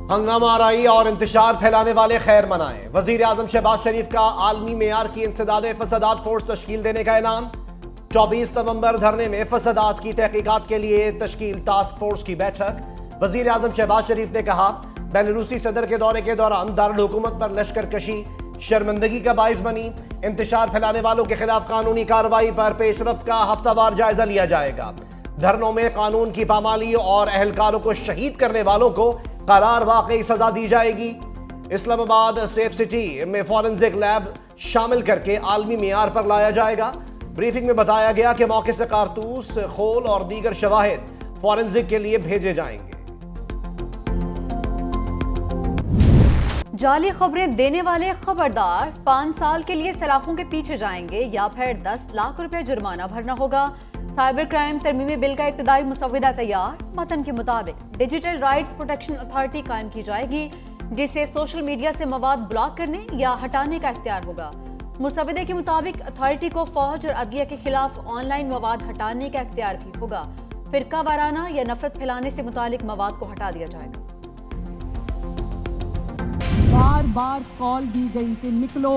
हंगामा आराई और इंतशार फैलाने वाले खैर मनाएं। वजीर आजम शहबाज शरीफ का आलमी मेयार की इंसदाद फसादात फोर्स तश्कील देने का ऐलान। 24 नवंबर धरने में फसादात की तहकीकात के लिए तश्कील टास्क फोर्स की बैठक। वजीर आजम शहबाज शरीफ ने कहा, बेलारूसी सदर के दौरे के दौरान दारुल हुकूमत पर लश्कर कशी शर्मिंदगी का बाइस बनी। इंतशार फैलाने वालों के खिलाफ कानूनी कार्रवाई पर पेशरफ्त का हफ्तावार जायजा लिया जाएगा। धरनों में कानून की पामाली और अहलकारों को शहीद करने वालों को करार वाकई सजा दी जाएगी। इस्लामाबाद सेफ सिटी में फॉरेंसिक लैब शामिल करके आलमी मेयार पर लाया जाएगा। ब्रीफिंग में बताया गया कि मौके से कारतूस, खोल और दीगर शवाहिद फॉरेंसिक के लिए भेजे जाएंगे। जाली खबरें देने वाले खबरदार 5 साल के लिए सलाखों के पीछे जाएंगे या फिर 10 लाख रुपए जुर्माना भरना होगा। साइबर क्राइम तरमीमी बिल का इब्तदाई मुसव्वदा तैयार। मतन के मुताबिक डिजिटल राइट्स प्रोटेक्शन अथॉरिटी कायम की जाएगी, जिसे सोशल मीडिया से मवाद ब्लॉक करने या हटाने का इख्तियार होगा। मुसव्वदे के मुताबिक अथॉरिटी को फौज और अदलिया के खिलाफ ऑनलाइन मवाद हटाने का इख्तियार भी होगा। फिरका वाराना या नफरत फैलाने से मुतालिक मवाद को हटा दिया जाएगा। बार बार कॉल दी गई कि निकलो,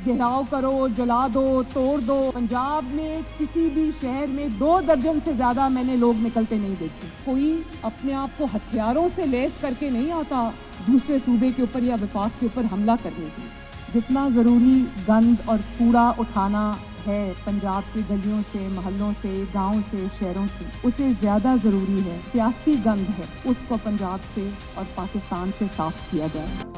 घेराव करो, जला दो, तोड़ दो। पंजाब में किसी भी शहर में 2 दर्जन से ज्यादा मैंने लोग निकलते नहीं देखे। कोई अपने आप को हथियारों से लैस करके नहीं आता दूसरे सूबे के ऊपर या विफाक के ऊपर हमला करने की। जितना जरूरी गंद और कूड़ा उठाना है पंजाब की गलियों से, मोहल्लों से, गाँव से, शहरों से, उसे ज्यादा जरूरी है सियासी गंद है, उसको पंजाब से और पाकिस्तान से साफ किया जाए।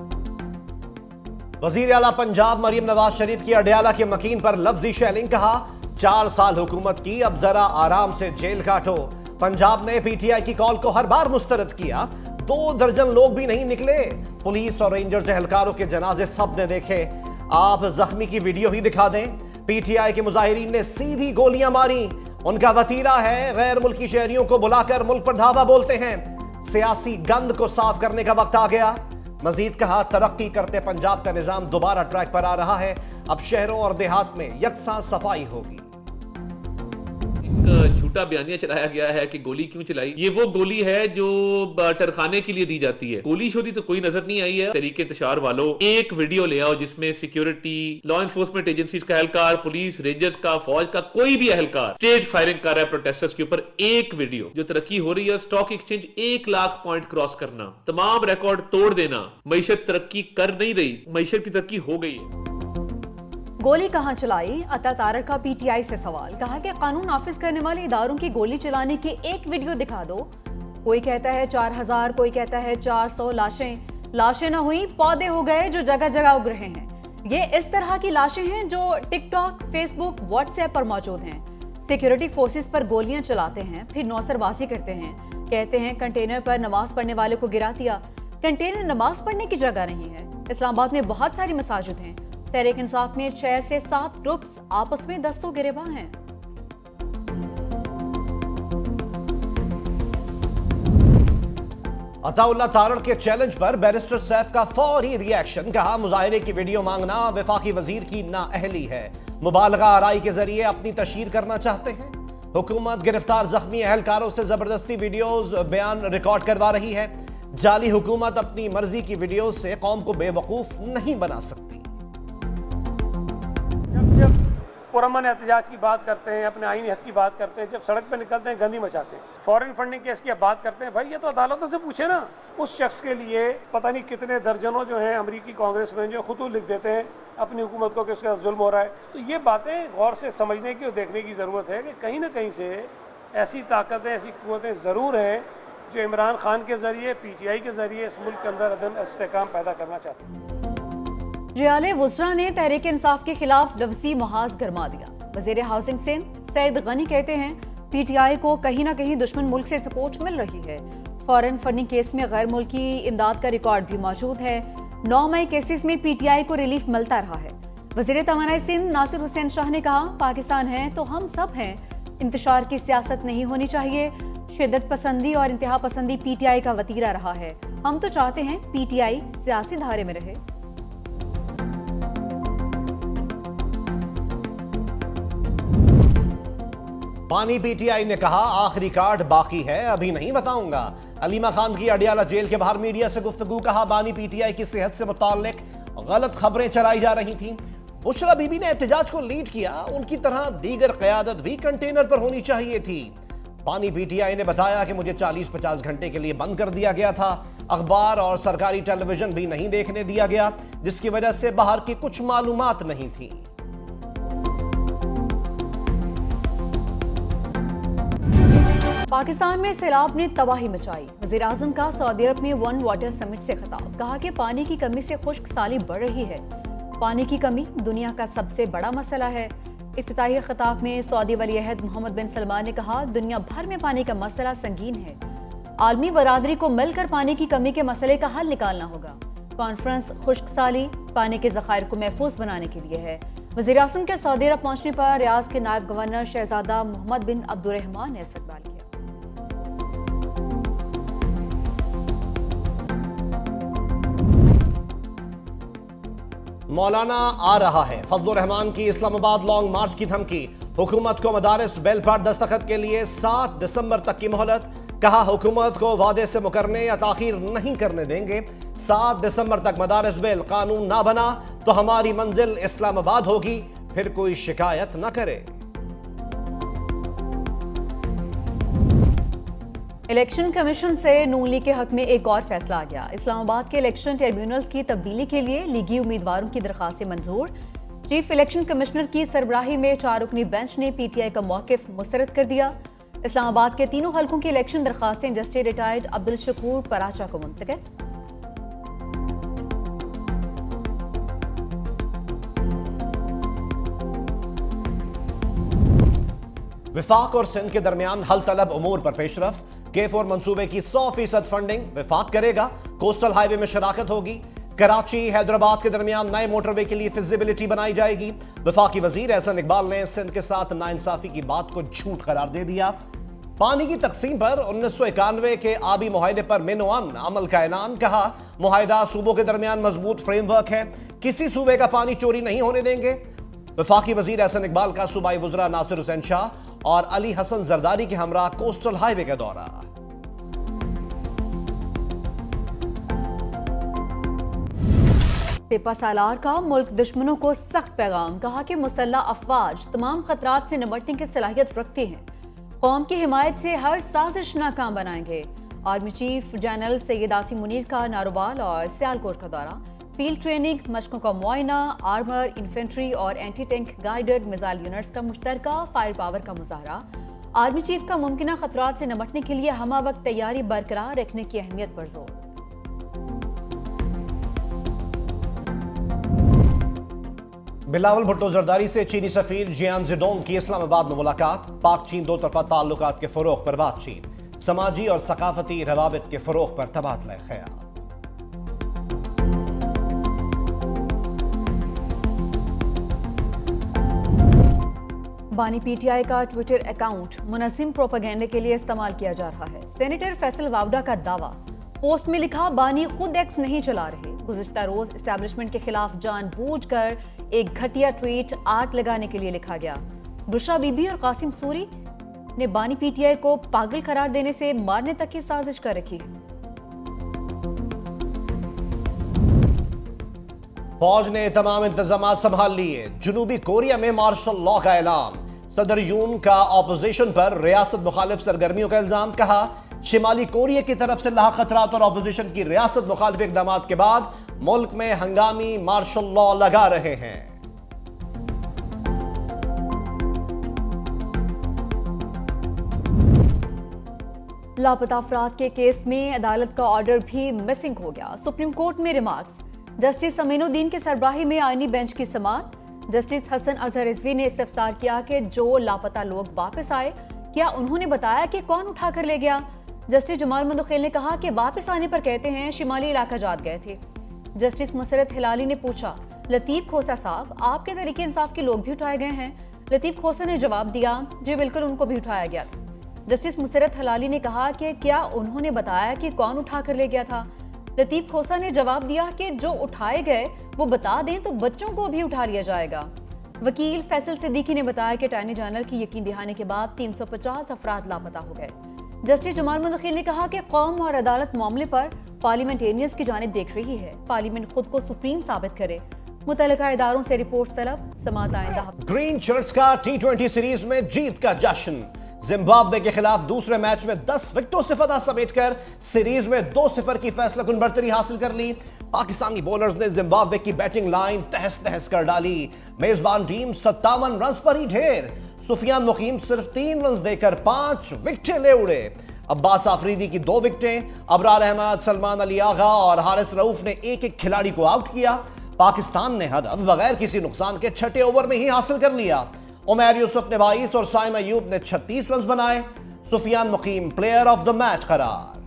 वजीर आला पंजाब मरियम नवाज शरीफ की अडयाला के मकीन पर लफ्जी शेलिंग। कहा, 4 साल हुकूमत की, अब जरा आराम से जेल काटो। पंजाब ने पीटीआई की कॉल को हर बार मुस्तरद किया। 2 दर्जन लोग भी नहीं निकले। पुलिस और रेंजर्स एहलकारों के जनाजे सब ने देखे। आप जख्मी की वीडियो ही दिखा दें। पीटीआई के मुजाहिरीन ने सीधी गोलियां मारी। उनका वतीरा है गैर मुल्की शहरियों को बुलाकर मुल्क पर धावा बोलते हैं। सियासी गंद को साफ करने का वक्त आ गया। मजीद कहा, तरक्की करते पंजाब का निजाम दोबारा ट्रैक पर आ रहा है। अब शहरों और देहात में यकसां सफाई होगी। एक झूठा बयानिया चलाया गया है कि गोली क्यों चलाई। ये वो गोली है जो टरखाने के लिए दी जाती है। गोली शोरी तो कोई नजर नहीं आई है। तरीके इंतशार वालों, एक वीडियो ले आओ जिसमें सिक्योरिटी, लॉ एनफोर्समेंट एजेंसीज का एहलकार, पुलिस, रेंजर्स का, फौज का कोई भी एहलकार स्टेज फायरिंग कर रहा है प्रोटेस्टर्स के ऊपर। एक वीडियो जो तरक्की हो रही है, stock exchange 1 lakh point cross करना, तमाम रिकॉर्ड तोड़ देना। मईशत तरक्की कर नहीं रही, मईशत की तरक्की हो गई है। गोली कहां चलाई? अता तारक का पीटीआई से सवाल। कहा कि कानून नाफिज करने वाले इदारों की गोली चलाने की एक वीडियो दिखा दो। कोई कहता है 4000, कोई कहता है 400 लाशें। लाशें ना हुई, पौधे हो गए जो जगह जगह उग रहे हैं। ये इस तरह की लाशें हैं जो टिकटॉक, फेसबुक, व्हाट्सएप पर मौजूद हैं। सिक्योरिटी फोर्सेस पर गोलियां चलाते हैं, फिर नौसरबाजी करते हैं। कहते हैं कंटेनर पर नमाज पढ़ने वाले को गिरा दिया। कंटेनर नमाज पढ़ने की जगह नहीं है। इस्लामाबाद में बहुत सारी मसाजिद हैं। तहरीक इंसाफ में 6 से 7 ग्रुप्स आपस में दस्तों गिरेबान हैं। अताउल्लाह तारड़ के चैलेंज पर बैरिस्टर सैफ का फौरी रिएक्शन। कहा, मुजाहिरे की वीडियो मांगना वफाकी वजीर की नाअहली है। मुबालगा आराई के जरिए अपनी तशहीर करना चाहते हैं। हुकूमत गिरफ्तार जख्मी अहलकारों से जबरदस्ती वीडियोज बयान रिकॉर्ड करवा रही है। जाली हुकूमत अपनी मर्जी की वीडियो से कौम को बेवकूफ नहीं बना सकती। जब पुरअमन एहतजाज की बात करते हैं, अपने आईनी हक की बात करते हैं, जब सड़क पे निकलते हैं गंदी मचाते हैं, फॉरेन फंडिंग केस की बात करते हैं, भाई ये तो अदालतों से पूछे ना। उस शख्स के लिए पता नहीं कितने दर्जनों जो हैं अमरीकी कांग्रेस में जो खुद लिख देते हैं अपनी हुकूमत को कि उसका जुल्म हो रहा है। तो ये बातें गौर से समझने की और देखने की ज़रूरत है कि कहीं ना कहीं से ऐसी ताकतें, ऐसी कुव्वतें ज़रूर हैं जो इमरान खान के ज़रिए, पीटीआई के ज़रिए इस मुल्क के अंदर अदम इस्तेहकाम पैदा करना चाहते हैं। रियाले वुज़रा ने तहरीक इंसाफ के खिलाफ लफ्जी महाज गरमा दिया। वज़ीर हाउसिंग सिंध सईद गनी कहते हैं पीटीआई को कहीं ना कहीं दुश्मन मुल्क से सपोर्ट मिल रही है। फॉरेन फंडिंग केस में गैर मुल्की इमदाद का रिकॉर्ड भी मौजूद है। 9 मई केसेस में पीटीआई को रिलीफ मिलता रहा है। वज़ीर तवानाई सिंध नासिर हुसैन शाह ने कहा, पाकिस्तान है तो हम सब हैं। इंतशार की सियासत नहीं होनी चाहिए। शिद्दत पसंदी और इंतहा पसंदी पीटीआई का वतीरा रहा है। हम तो चाहते हैं पीटीआई सियासी धारे में रहे। पानी पीटीआई ने कहा, आखिरी कार्ड बाकी है, अभी नहीं बताऊंगा। अलीमा खान की अडियाला जेल के बाहर मीडिया से गुफ्तगू, कहा बानी पीटीआई की सेहत से मुताल्लिक गलत खबरें चलाई जा रही थी। बुशरा बीबी ने एहतजाज को लीड किया, उनकी तरह दीगर क़यादत भी कंटेनर पर होनी चाहिए थी। बानी पीटीआई ने बताया कि मुझे 40-50 घंटे के लिए बंद कर दिया गया था, अखबार और सरकारी टेलीविजन भी नहीं देखने दिया गया, जिसकी वजह से बाहर की कुछ मालूमात नहीं थी। पाकिस्तान में सैलाब ने तबाही मचाई। वज़ीर आज़म का सऊदी अरब में वन वाटर समिट से खिताब, कहा कि पानी की कमी से खुश्क साली बढ़ रही है। पानी की कमी दुनिया का सबसे बड़ा मसला है। इफ्तिताही खिताब में सऊदी वली अहद मोहम्मद बिन सलमान ने कहा, दुनिया भर में पानी का मसला संगीन है। आलमी बरादरी को मिलकर पानी की कमी के मसले का हल निकालना होगा। कॉन्फ्रेंस खुश्क साली पानी के ज़खायर को महफूज बनाने के लिए है। वज़ीर आज़म के सऊदी अरब पहुंचने पर रियाज के नायब गवर्नर शहजादा मोहम्मद बिन अब्दुर्रहमान ने इस्तकबाल किया। मौलाना आ रहा है, फजलुर रहमान की इस्लामाबाद लॉन्ग मार्च की धमकी। हुकूमत को मदारिस बिल पर दस्तखत के लिए 7 दिसंबर तक की मोहलत। कहा, हुकूमत को वादे से मुकरने या ताखीर नहीं करने देंगे। 7 दिसंबर तक मदारिस बिल कानून ना बना तो हमारी मंजिल इस्लामाबाद होगी, फिर कोई शिकायत न करे। इलेक्शन कमीशन से नून लीग के हक में एक और फैसला आ गया। इस्लामाबाद के इलेक्शन ट्रिब्यूनल्स की तब्दीली के लिए लीगी उम्मीदवारों की दरखास्तें मंजूर। चीफ इलेक्शन कमिश्नर की सरबराही में 4 रुकनी बेंच ने पीटीआई का मौकिफ मुस्तरद कर दिया। इस्लामाबाद के तीनों हलकों की इलेक्शन दरखास्तें जस्टिस रिटायर्ड अब्दुल शकूर पराचा को मुंतकिल। विफाक और सिंध के दरमियान हल तलब उमूर पर पेशरफ्त। K4 मंसूबे की 100% फंडिंग विफाक करेगा। कोस्टल हाईवे में शराकत होगी। कराची हैदराबाद के दरमियान नए मोटरवे के लिए फिजिबिलिटी बनाई जाएगी। वफाकी वजीर एहसन इकबाल ने सिंध के साथ नाइंसाफी की बात को झूठ करार दे दिया। पानी की तकसीम पर 1991 के आबी मुआहदे पर मिनोअन अमल का ऐलान। कहा, मुआहदा सूबों के दरमियान मजबूत फ्रेमवर्क है, किसी सूबे का पानी चोरी नहीं होने देंगे। वफाकी वजीर एहसन इकबाल का सूबाई वज़रा नासिर हुसैन शाह और अली हसन जरदारी के हमरा कोस्टल हाईवे का दौरा। टिप्पा सालार का मुल्क दुश्मनों को सख्त पैगाम। कहा कि मुसल्लह अफवाज तमाम खतरात से निपटने की सलाहियत रखती हैं, कौम की हिमायत से हर साजिश नाकाम बनाएंगे। Army chief general Syed Asim Munir का नारोवाल और सियालकोट का दौरा। फील्ड ट्रेनिंग, मशकों का मुआयना, आर्मर, इन्फेंट्री और anti tank guided missile units का मुश्तरका फायर पावर का मुजाहरा। आर्मी चीफ का मुमकिन खतरात से निपटने के लिए हमा वक्त तैयारी बरकरार रखने की अहमियत पर जोर। बिलावल भुट्टो जरदारी से चीनी सफीर जियान जिडोंग की इस्लामाबाद में मुलाकात। पाक चीन दो तरफा ताल्लुकात के फरोग पर बातचीत। समाजी और सकाफती रवाबित के फरोग पर तबादला ख्याल। बानी पीटीआई का ट्विटर अकाउंट मुनज़्ज़िम प्रोपेगेंडे के लिए इस्तेमाल किया जा रहा है। सेनेटर फैसल वावडा का दावा। पोस्ट में लिखा, बानी खुद एक्स नहीं चला रहे। गुज़िश्ता रोज एस्टैब्लिशमेंट के खिलाफ जानबूझकर एक घटिया ट्वीट आग लगाने के लिए लिखा गया। बुशरा बीबी और कासिम सूरी ने बानी पीटीआई को पागल करार देने से मारने तक की साजिश कर रखी है। फौज ने तमाम इंतजाम संभाल लिए। जनूबी कोरिया में मार्शल लॉ का ऐलान। सदर यून का ऑपोजिशन पर रियासत मुखालिफ सरगर्मियों का इल्जाम। कहा, शिमाली कोरिया की तरफ से लाक खतरात और ऑपोजिशन की रियासत मुखालिफ इकदाम के बाद मुल्क में हंगामी मार्शल लॉ लगा रहे हैं। लापता अफराद के केस में अदालत का ऑर्डर भी मिसिंग हो गया। सुप्रीम कोर्ट में रिमार्क्स। जस्टिस अमीनुद्दीन के सरबराही में आईनी बेंच की समाअत। जस्टिस हसन अजहर रिजवी ने इस्तफसार किया कि जो लापता लोग वापस आए, क्या उन्होंने बताया कि कौन उठा कर ले गया। जस्टिस जमाल मंदखेल ने कहा कि वापस आने पर कहते हैं शिमाली इलाका जात गए थे। जस्टिस मसरत हिलाली ने पूछा, लतीफ खोसा साहब, आपके तरीके इंसाफ के लोग भी उठाए गए हैं? लतीफ खोसा ने जवाब दिया, जी बिल्कुल, उनको भी उठाया गया था। जस्टिस मसरत हिलाली ने कहा कि क्या उन्होंने बताया कि कौन उठा कर ले गया था? लतीफ खोसा ने जवाब दिया कि जो उठाए गए वो बता दें तो बच्चों को भी उठा लिया जाएगा। वकील फैसल सिद्दीकी ने बताया कि अटॉर्नी जनरल की यकीन दिहाने के बाद 350 अफराद लापता हो गए। जस्टिस जमाल मुंतखिल ने कहा कि कौम और अदालत मामले पर पार्लियामेंटेरियंस की जानिब देख रही है। पार्लियामेंट खुद को सुप्रीम साबित करे। मुतल्लिका इदारों से रिपोर्ट तलब। समाअत आइंदा। ग्रीन शर्ट्स का T20 सीरीज में जीत का जश्न। जिम्बाब्वे के खिलाफ दूसरे मैच में 10 विकेटों से फतह समेटकर सीरीज में 2-0 की फैसलाकुन बढ़तरी हासिल कर ली। पाकिस्तानी बॉलर्स ने जिम्बाब्वे की बैटिंग लाइन तहस नहस कर डाली। मेजबान टीम 57 रन पर ही ढेर। सुफियान मुकीम सिर्फ 3 रन देकर 5 विकेटें ले उड़े। अब्बास आफरीदी की 2 विकेटें, अबरार अहमद, सलमान अली आगा और हारिस रऊफ ने एक खिलाड़ी को आउट किया। पाकिस्तान ने हदफ बगैर किसी नुकसान के 6 ओवर में ही हासिल कर लिया। उमैर यूसुफ ने 22 और साइम अयूब ने 36 रन बनाए। सुफियान मुकीम प्लेयर ऑफ द मैच करार।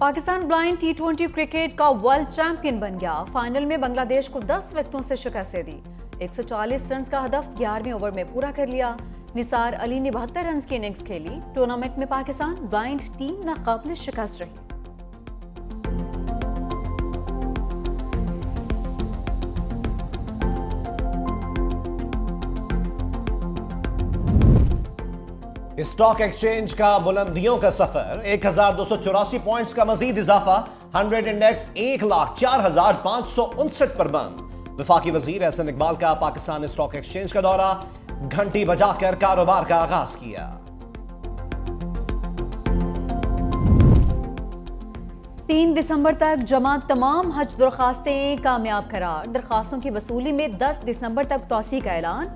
पाकिस्तान ब्लाइंड T20 क्रिकेट का वर्ल्ड चैंपियन बन गया। फाइनल में बांग्लादेश को 10 विकेटों से शिकस्त दी। 140 रन का हदफ 11वें ओवर में पूरा कर लिया। निसार अली ने 72 रन की इनिंग्स खेली। टूर्नामेंट में पाकिस्तान ब्लाइंड टीम नाकाबिल शिकस्त रही। स्टॉक एक्सचेंज का बुलंदियों का सफर। 1284 पॉइंट्स का मजीद इजाफा। 100 इंडेक्स 1,04,559 पर बंद। वफाकी वजीर एहसन इकबाल का पाकिस्तान स्टॉक एक्सचेंज का दौरा। घंटी बजाकर कारोबार का आगाज किया। तीन दिसंबर तक जमा तमाम हज दरखास्तें कामयाब करार। दरखास्तों की वसूली में 10 दिसंबर तक तौसी का ऐलान।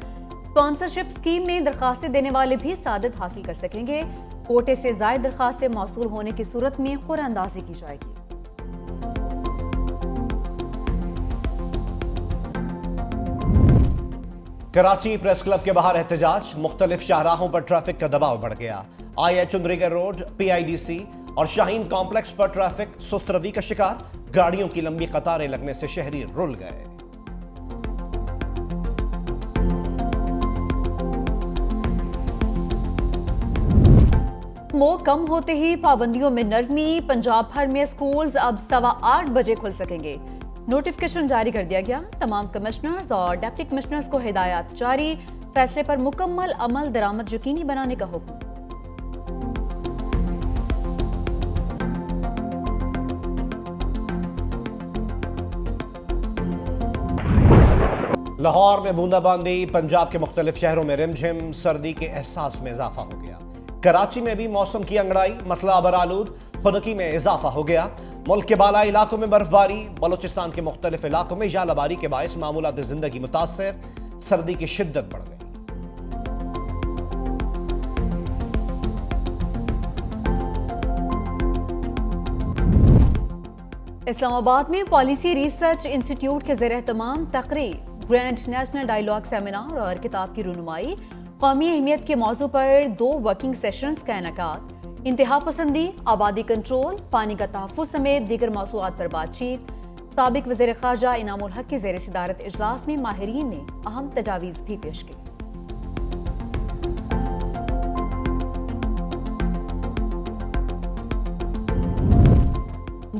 स्पॉन्सरशिप स्कीम में दरखास्तें देने वाले भी सादत हासिल कर सकेंगे। कोटे से ज़ायद दरखास्तें मौसूल होने की सूरत में कुरानंदाजी की जाएगी। कराची प्रेस क्लब के बाहर एहतजाज। मुख्तलिफ शाहराहों पर ट्रैफिक का दबाव बढ़ गया। IH चुंदरीगर रोड, PIDC और शाहीन कॉम्प्लेक्स पर ट्रैफिक सुस्त रवि का शिकार। गाड़ियों की लंबी कतारें लगने से शहरी रुल गए। स्मोक कम होते ही पाबंदियों में नरमी। पंजाब भर में स्कूल्स अब 8:15 बजे खुल सकेंगे। नोटिफिकेशन जारी कर दिया गया। तमाम कमिश्नर्स और डिप्टी कमिश्नर्स को हिदायत जारी। फैसले पर मुकम्मल अमल दरामद यकीनी बनाने का हुक्म। लाहौर में बूंदाबांदी। पंजाब के मुख्तलिफ शहरों में रिमझिम। सर्दी के एहसास में इजाफा हो गया। कराची में भी मौसम की अंगड़ाई। मतला अबरालूद खुनकी में इजाफा हो गया। मुल्क के बालाई इलाकों में बर्फबारी। बलोचिस्तान के मुख्तलिफ इलाकों में यालाबारी के बायस मामूलात जिंदगी मुतासर। सर्दी की शिद्दत बढ़ गई। इस्लामाबाद में पॉलिसी रिसर्च इंस्टीट्यूट के ज़ेर एहतमाम तकरीब, ग्रैंड नेशनल डायलॉग सेमिनार और किताब की रुनुमाई। कौमी अहमियत के मौजू पर 2 वर्किंग सेशंस का इनेकाद। इंतहा पसंदी, आबादी कंट्रोल, पानी का तहफ़्फ़ुज़ समेत दीगर मौज़ूआत पर बातचीत। साबिक वज़ीर ख़ारजा इनामुल हक की ज़ेर सदारत इजलास में माहिरीन ने अहम तजावीज़ भी पेश की।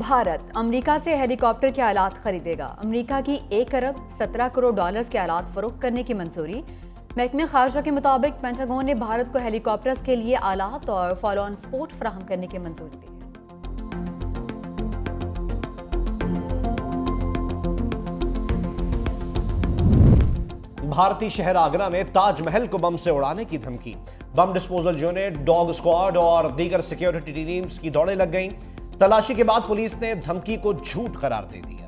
भारत अमेरिका से हेलीकॉप्टर के आलात खरीदेगा। अमेरिका की 1 अरब 17 करोड़ डॉलर्स के आलात फरोख्त करने की मंजूरी। महकमे खारजा के मुताबिक पेंटागन ने भारत को हेलीकॉप्टर्स के लिए आलात और फॉलो ऑन सपोर्ट फराहम करने की मंजूरी दी है। भारतीय शहर आगरा में ताजमहल को बम से उड़ाने की धमकी। Bomb disposal unit, dog squad और दीगर सिक्योरिटी टीम्स की दौड़ें लग गईं। तलाशी के बाद पुलिस ने धमकी को झूठ करार दे दिया।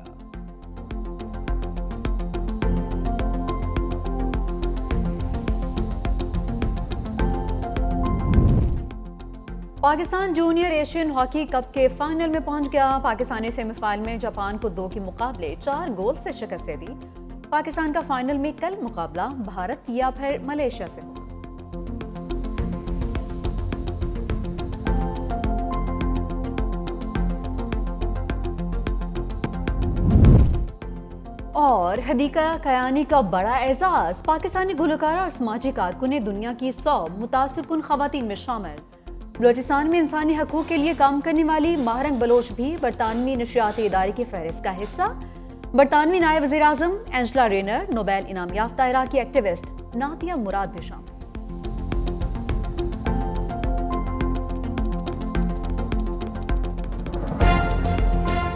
Pakistan junior Asian hockey cup के फाइनल में पहुंच गया। पाकिस्तानी सेमीफाइनल में जापान को 2 के मुकाबले 4 गोल से शिकस्त दे दी। पाकिस्तान का फाइनल में कल मुकाबला भारत या फिर मलेशिया से हो। और हदीका कयानी का बड़ा एजाज। पाकिस्तानी गुलकारा और समाजी कारकुन ने दुनिया की 100 मुतासिरकुन खवातीन में शामिल। बलोचिस्तान में इंसानी हकूक के लिए काम करने वाली माहरंग बलोच भी बरतानवी नशियाती इदारे की फहरिस्त का हिस्सा। बरतानवी नायब वज़ीर आज़म एंजेला रेनर, नोबेल इनाम याफ्ता इराकी एक्टिविस्ट नातिया मुराद भी शामिल।